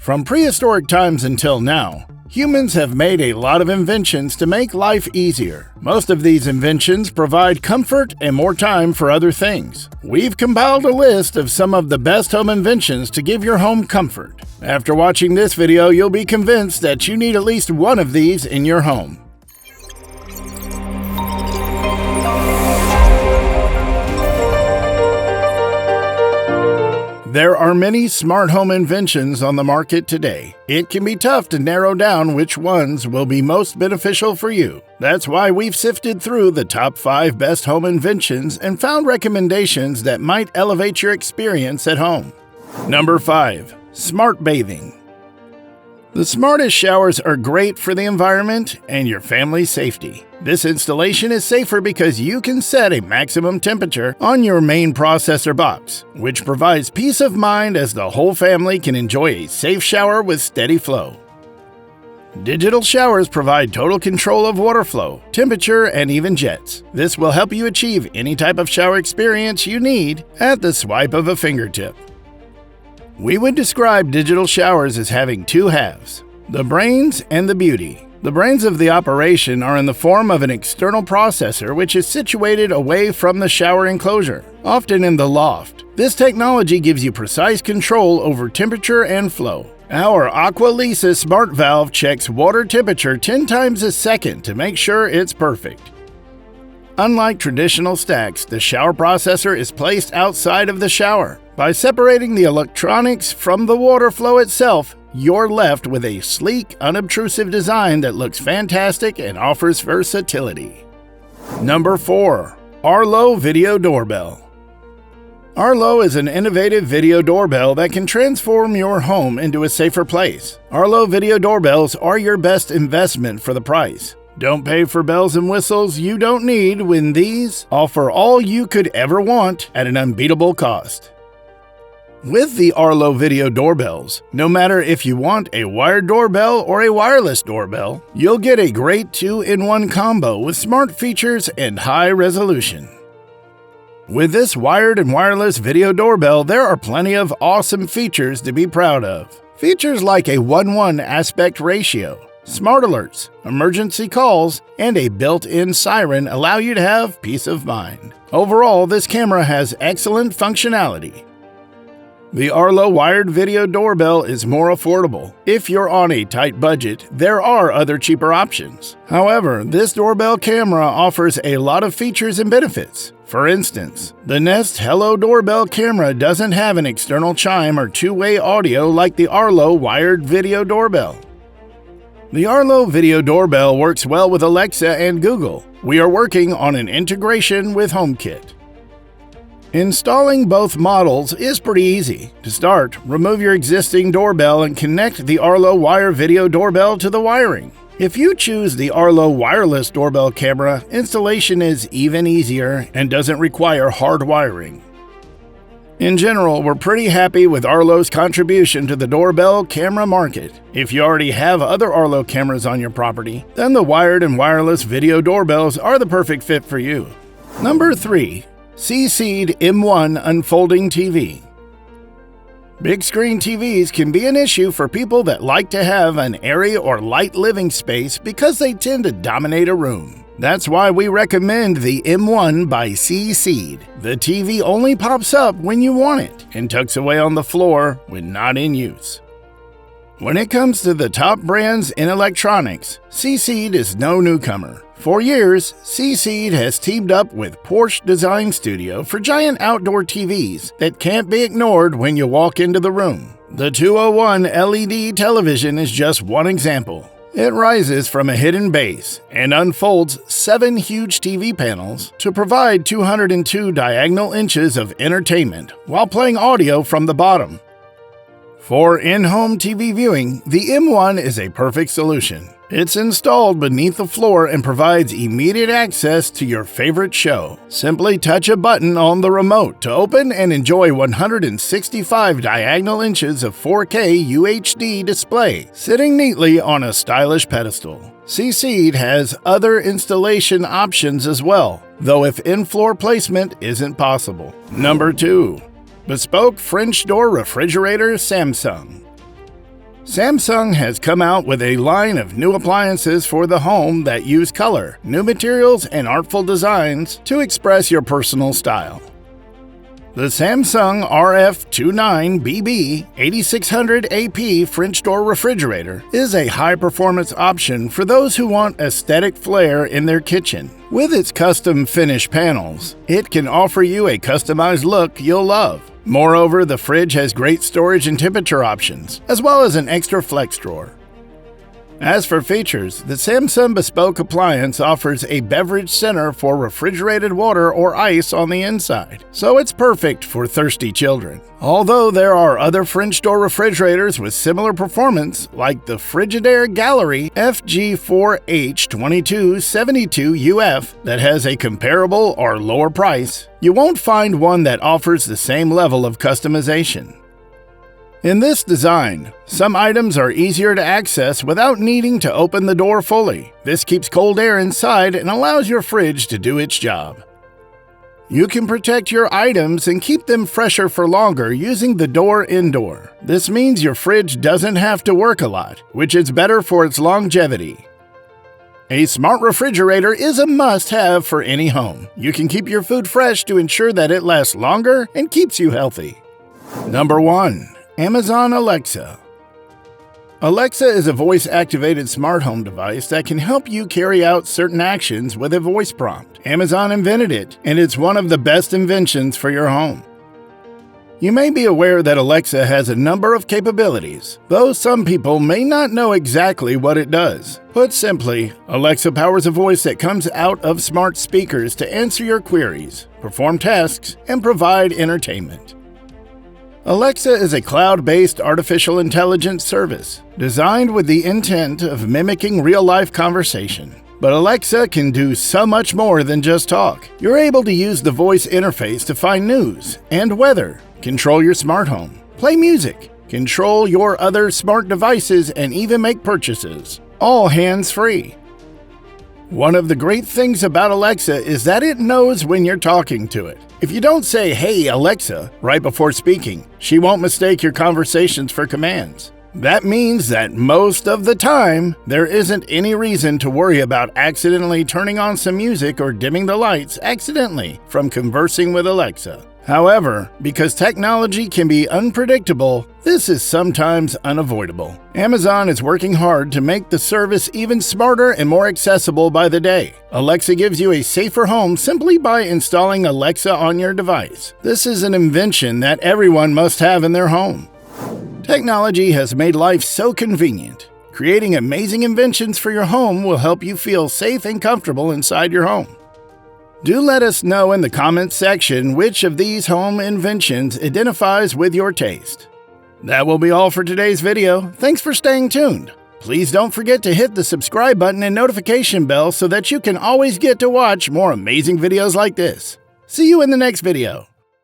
From prehistoric times until now, humans have made a lot of inventions to make life easier. Most of these inventions provide comfort and more time for other things. We've compiled a list of some of the best home inventions to give your home comfort. After watching this video, you'll be convinced that you need at least one of these in your home. There are many smart home inventions on the market today. It can be tough to narrow down which ones will be most beneficial for you. That's why we've sifted through the top 5 best home inventions and found recommendations that might elevate your experience at home. Number 5. Smart Bathing. The smartest showers are great for the environment and your family's safety. This installation is safer because you can set a maximum temperature on your main processor box, which provides peace of mind as the whole family can enjoy a safe shower with steady flow. Digital showers provide total control of water flow, temperature, and even jets. This will help you achieve any type of shower experience you need at the swipe of a fingertip. We would describe digital showers as having two halves, the brains and the beauty. The brains of the operation are in the form of an external processor which is situated away from the shower enclosure, often in the loft. This technology gives you precise control over temperature and flow. Our Aqualisa smart valve checks water temperature 10 times a second to make sure it's perfect. Unlike traditional stacks, the shower processor is placed outside of the shower. By separating the electronics from the water flow itself, you're left with a sleek, unobtrusive design that looks fantastic and offers versatility. Number 4. Arlo Video Doorbell. Arlo is an innovative video doorbell that can transform your home into a safer place. Arlo video doorbells are your best investment for the price. Don't pay for bells and whistles you don't need when these offer all you could ever want at an unbeatable cost. With the Arlo video doorbells, no matter if you want a wired doorbell or a wireless doorbell, you'll get a great 2-in-1 combo with smart features and high resolution. With this wired and wireless video doorbell, there are plenty of awesome features to be proud of. Features like a 1:1 aspect ratio, smart alerts, emergency calls, and a built-in siren allow you to have peace of mind. Overall, this camera has excellent functionality. The Arlo wired video doorbell is more affordable. If you're on a tight budget, there are other cheaper options. However, this doorbell camera offers a lot of features and benefits. For instance, the Nest Hello doorbell camera doesn't have an external chime or two-way audio like the Arlo wired video doorbell. The Arlo video doorbell works well with Alexa and Google. We are working on an integration with HomeKit. Installing both models is pretty easy. To start, remove your existing doorbell and connect the Arlo Wire Video Doorbell to the wiring. If you choose the Arlo wireless doorbell camera, installation is even easier and doesn't require hard wiring. In general, we're pretty happy with Arlo's contribution to the doorbell camera market. If you already have other Arlo cameras on your property, then the wired and wireless video doorbells are the perfect fit for you. Number 3. Seeed M1 Unfolding TV. Big screen TVs can be an issue for people that like to have an airy or light living space because they tend to dominate a room. That's why we recommend the M1 by Seeed. The TV only pops up when you want it and tucks away on the floor when not in use. When it comes to the top brands in electronics, Seeed is no newcomer. For years, Seeed has teamed up with Porsche Design Studio for giant outdoor TVs that can't be ignored when you walk into the room. The 201 LED television is just one example. It rises from a hidden base and unfolds 7 huge TV panels to provide 202 diagonal inches of entertainment while playing audio from the bottom. For in-home TV viewing, the M1 is a perfect solution. It's installed beneath the floor and provides immediate access to your favorite show. Simply touch a button on the remote to open and enjoy 165 diagonal inches of 4K UHD display, sitting neatly on a stylish pedestal. Seeed has other installation options as well, though if in-floor placement isn't possible. Number 2. Bespoke French Door Refrigerator Samsung. Samsung has come out with a line of new appliances for the home that use color, new materials, and artful designs to express your personal style. The Samsung RF29BB 8600 AP French door refrigerator is a high-performance option for those who want aesthetic flair in their kitchen. With its custom finish panels, it can offer you a customized look you'll love. Moreover, the fridge has great storage and temperature options, as well as an extra flex drawer. As for features, the Samsung Bespoke appliance offers a beverage center for refrigerated water or ice on the inside, so it's perfect for thirsty children. Although there are other French door refrigerators with similar performance, like the Frigidaire Gallery FG4H2272UF that has a comparable or lower price, you won't find one that offers the same level of customization. In this design, some items are easier to access without needing to open the door fully. This keeps cold air inside and allows your fridge to do its job. You can protect your items and keep them fresher for longer using the door indoor. This means your fridge doesn't have to work a lot, which is better for its longevity. A smart refrigerator is a must-have for any home. You can keep your food fresh to ensure that it lasts longer and keeps you healthy. Number 1. Amazon Alexa. Alexa is a voice-activated smart home device that can help you carry out certain actions with a voice prompt. Amazon invented it, and it's one of the best inventions for your home. You may be aware that Alexa has a number of capabilities, though some people may not know exactly what it does. Put simply, Alexa powers a voice that comes out of smart speakers to answer your queries, perform tasks, and provide entertainment. Alexa is a cloud-based artificial intelligence service designed with the intent of mimicking real-life conversation. But Alexa can do so much more than just talk. You're able to use the voice interface to find news and weather, control your smart home, play music, control your other smart devices, and even make purchases, all hands-free. One of the great things about Alexa is that it knows when you're talking to it. If you don't say, "Hey, Alexa," right before speaking, she won't mistake your conversations for commands. That means that most of the time, there isn't any reason to worry about accidentally turning on some music or dimming the lights accidentally from conversing with Alexa. However, because technology can be unpredictable, this is sometimes unavoidable. Amazon is working hard to make the service even smarter and more accessible by the day. Alexa gives you a safer home simply by installing Alexa on your device. This is an invention that everyone must have in their home. Technology has made life so convenient. Creating amazing inventions for your home will help you feel safe and comfortable inside your home. Do let us know in the comments section which of these home inventions identifies with your taste. That will be all for today's video. Thanks for staying tuned. Please don't forget to hit the subscribe button and notification bell so that you can always get to watch more amazing videos like this. See you in the next video.